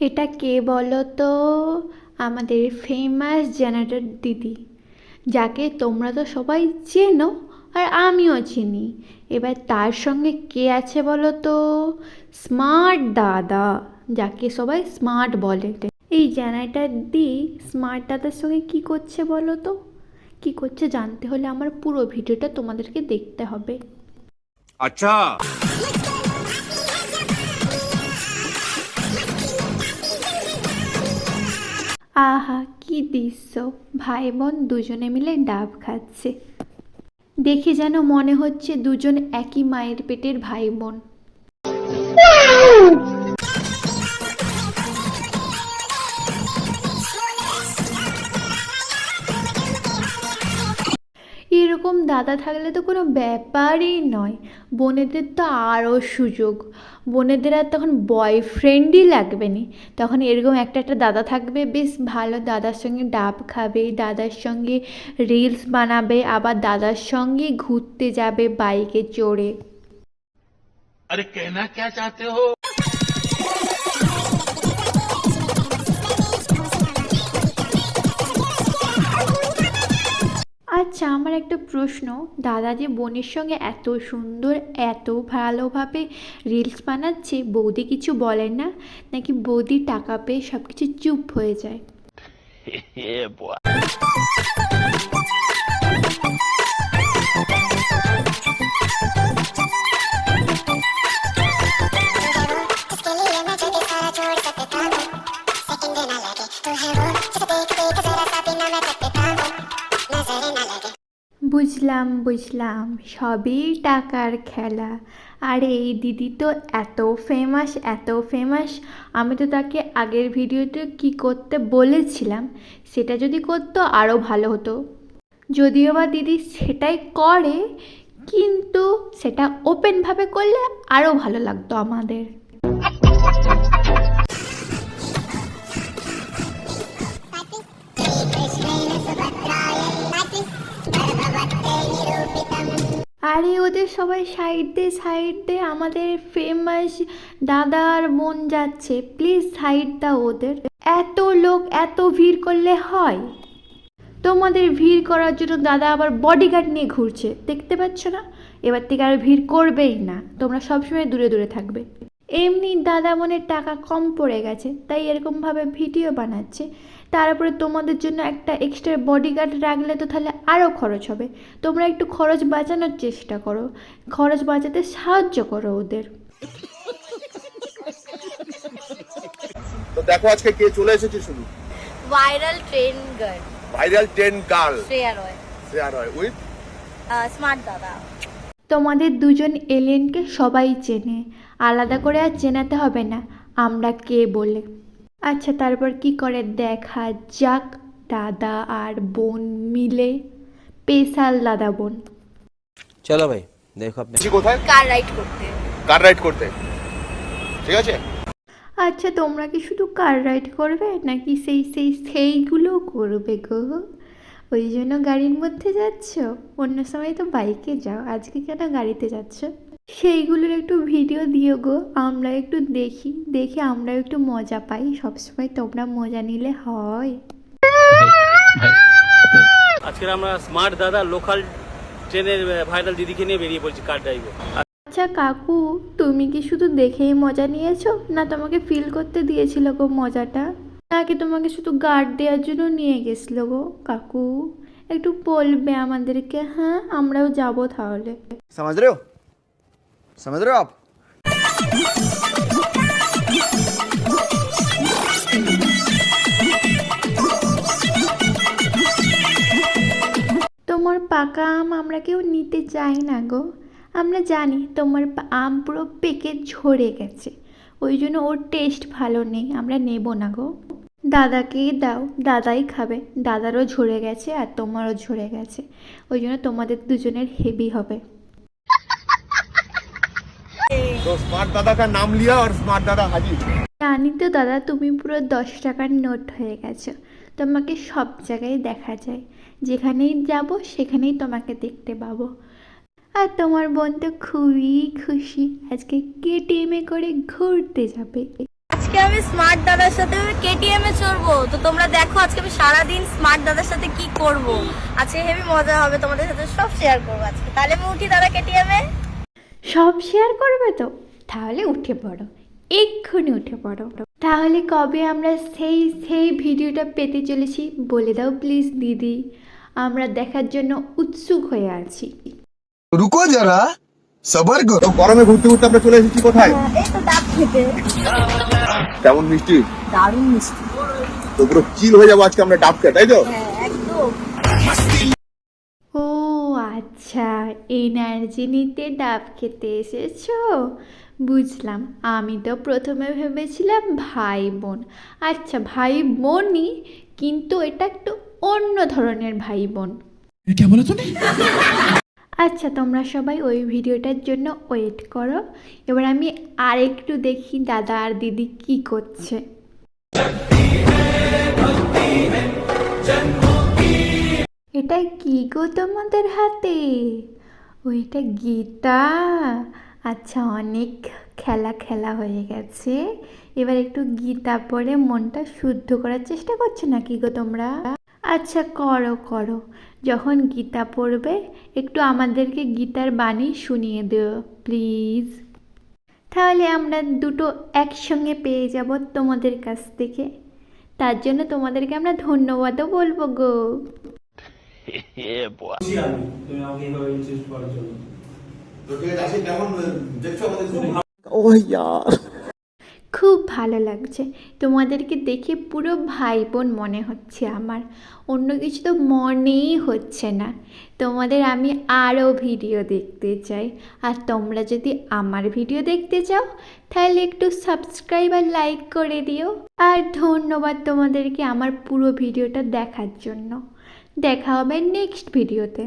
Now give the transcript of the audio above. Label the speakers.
Speaker 1: এটা কে বলো তো? আমাদের ফেমাস জেনারেটর দিদি, যাকে তোমরা তো সবাই চেনো আর আমিও চিনি। এবার তার সঙ্গে কে আছে বলো তো? স্মার্ট দাদা, যাকে সবাই স্মার্ট বলে। এই জেনারেটর দি স্মার্ট দাদার সঙ্গে কি করছে বলো তো? কি করছে জানতে হলে আমার পুরো ভিডিওটা তোমাদেরকে দেখতে হবে।
Speaker 2: আচ্ছা,
Speaker 1: আহা কি দৃশ্য! ভাই বোন দুজনে মিলে ডাব খাচ্ছে। দেখে যেন মনে হচ্ছে দুজন একই মায়ের পেটের ভাই বোন। এরকম দাদা থাকলে তো কোনো ব্যাপারই নয়। বোনেদের তো আরও সুযোগ। বোনেদের আর তখন বয়ফ্রেন্ডই লাগবে না, তখন এরকম একটা একটা দাদা থাকবে, বেশ ভালো। দাদার সঙ্গে ডাব খাবে, দাদার সঙ্গে রিলস বানাবে, আবার দাদার সঙ্গে ঘুরতে যাবে বাইকে চড়ে।
Speaker 2: अरे कहना क्या चाहते हो?
Speaker 1: আচ্ছা, আমার একটা প্রশ্ন, দাদা যে বোনের সঙ্গে এত সুন্দর এত ভালোভাবে রিলস বানাচ্ছে, বৌদি কিছু বলেন না? নাকি বৌদি টাকা পেয়ে সব কিছু চুপ হয়ে যায়? বুঝলাম বুঝলাম, সবই টাকার খেলা। আরে এই দিদি তো এত ফেমাস এত ফেমাস, আমি তো তাকে আগের ভিডিওতে কি করতে বলেছিলাম, সেটা যদি করতো আরও ভালো হতো। যদিও বা দিদি সেটাই করে, কিন্তু সেটা ওপেনভাবে করলে আরও ভালো লাগতো আমাদের। আরে ওদের সবাই সাইড দে, আমাদের ফেমাস দাদা আর বোন যাচ্ছে, প্লিজ সাইড দাও ওদের। এত লোক এত ভিড় করলে হয়? তোমাদের ভিড় করার জন্য দাদা আবার বডিগার্ড নিয়ে ঘুরছে, দেখতে পাচ্ছ না? এবার থেকে আর ভিড় করবেই না, তোমরা সবসময় দূরে দূরে থাকবে। এমনি দাদা বোনের টাকা কম পড়ে গেছে, তাই এরকমভাবে ভিডিও বানাচ্ছে। তারপরে তোমাদের জন্য একটা এক্সট্রা বডিগার্ড রাখলে তো তাহলে আরও খরচ হবে। তোমরা একটু খরচ বাঁচানোর চেষ্টা করো, খরচ বাঁচাতে সাহায্য করো ওদের।
Speaker 2: তো দেখো আজকে কে চলে এসেছে শুধু।
Speaker 3: Viral train girl
Speaker 2: viral 10 girl
Speaker 3: Shreya Roy,
Speaker 2: share হয় উইথ
Speaker 3: স্মার্ট দাদা।
Speaker 1: তোমাদের দুজন এলিয়েনকে সবাই চেনে, আলাদা করে আর চেনাতে হবে না আমরা কে বলে। আচ্ছা, তারপর কি করে দেখা যাক। দাদা আর বোন মিলে, স্পেশাল দাদা বোন।
Speaker 4: चलो भाई देखो अपने
Speaker 2: কোথায়?
Speaker 3: কার রাইড করতে।
Speaker 2: কার রাইড করতে, ঠিক আছে।
Speaker 1: আচ্ছা, তোমরা কি শুধু কার রাইড করবে নাকি সেইগুলো করবে গো? ওই জন্য গাড়ির মধ্যে যাচ্ছ? অন্য সময় তো বাইকে যাও, আজকে কেন গাড়িতে যাচ্ছ? সেইগুলোর একটু ভিডিও দিও গো, আমরা একটু দেখি, দেখে আমরা একটু মজা পাই। সবসময় তোমরা মজা নিলে হয়?
Speaker 5: আজকে আমরা স্মার্ট দাদা লোকাল ট্রেনের ভাইরাল দিদিকে নিয়ে বেরিয়ে পড়ছি কার ড্রাইভে।
Speaker 1: আচ্ছা কাকু, তুমি কি শুধু দেখেই মজা নিয়েছো, না তোমাকে ফিল করতে দিয়েছিল গো মজাটা? নাকি তোমাকে শুধু গার্ড দেওয়ার জন্য নিয়ে গেছিল গো? কাকু একটু বলবে আমাদেরকে, হ্যাঁ আমরাও যাবো তাহলে।
Speaker 6: समझ रहे हो समझ रहे हो आप।
Speaker 1: তোমার পাকা আম আমরা কেউ নিতে চাই না গো। আমরা জানি তোমার আম পুরো পেকে ঝরে গেছে, ওই জন্য ওর টেস্ট ভালো নেই, আমরা নেব না গো। দাদাকেই দাও, দাদাই খাবে। দাদারও ঝরে গেছে আর তোমারও ঝরে গেছে, ওই জন্য তোমাদের দুজনের হেভি হবে।
Speaker 2: তো স্মার্ট দাদা কা নাম লিয়া আর স্মার্ট দাদা হাজির।
Speaker 1: জানি তো দাদা, তুমি পুরো 10 টাকার নোট হয়ে গেছো। তোমাকে সব জায়গায় দেখা যায়, যেখানেই যাব সেখানেই তোমাকে দেখতে পাবো। আর তোমার বোন তো খুবই খুশি, আজকে কেটিএমে করে ঘুরতে যাবে।
Speaker 3: আজকে আজকে আমি স্মার্ট দাদার সাথে কেটিএম এ চড়বো। তো তোমরা দেখো আজকে আমি সারাদিন স্মার্ট দাদার সাথে কি করব। আজকে হেভি মজা হবে, তোমাদের সাথে সব শেয়ার করবো আজকে। তাহলে আমি উঠি দাদা কেটিএম এ।
Speaker 1: সব শেয়ার করবে তো? তাহলে উঠে পড়ো, এক্ষুনি উঠে পড়ো। তাহলে কবে আমরা সেই ভিডিওটা পেতে চলেছি বলে দাও প্লিজ দিদি, আমরা দেখার জন্য উৎসুক হয়ে আছি।
Speaker 7: रुको जरा सबर करो।
Speaker 2: তো গরমে ঘুরতে ঘুরতে আমরা চলে এসেছি কোথায়?
Speaker 3: এই তো ডাব খেতে।
Speaker 2: কেমন মিষ্টি,
Speaker 3: দারুণ মিষ্টি।
Speaker 2: তো পুরো চিল হয়ে যাবো আজকে আমরা ডাব খেয়ে, তাই তো?
Speaker 3: হ্যাঁ একদম।
Speaker 1: ও আচ্ছা, এনার্জি নিতে ডাব খেতে এসেছো, বুঝলাম। আমি তো প্রথমে ভেবেছিলাম ভাই বোন। আচ্ছা ভাই বোনই, কিন্তু এটা একটু অন্য ধরনের ভাই বোন। আচ্ছা তোমরা সবাই ওই ভিডিওটার জন্য ওয়েট করো। এবার আমি আরেকটু দেখি দাদা আর দিদি কি করছে। এটা কি গো তোমাদের হাতে? ওইটা গীতা? আচ্ছা অনেক খেলা হয়ে গেছে, এবার একটু গীতা পড়ে মনটা শুদ্ধ করার চেষ্টা করছো নাকি গো তোমরা? আচ্ছা করো, যখন গীতা পড়বে একটু আমাদেরকে গীতার বাণী শুনিয়ে দিও প্লিজ। তাহলে আমরা দুটো একসঙ্গে পেয়ে যাব তোমাদের কাছ থেকে, তার জন্য তোমাদেরকে আমরা ধন্যবাদও বলবো গো। খুব ভালো লাগছে তোমাদেরকে দেখে, পুরো ভাই বোন মনে হচ্ছে আমার, অন্য কিছু তো মনেই হচ্ছে না। তোমাদের আমি আরও ভিডিও দেখতে চাই, আর তোমরা যদি আমার ভিডিও দেখতে চাও তাহলে একটু সাবস্ক্রাইব আর লাইক করে দিও। আর ধন্যবাদ তোমাদেরকে আমার পুরো ভিডিওটা দেখার জন্য। দেখা হবে নেক্সট ভিডিওতে।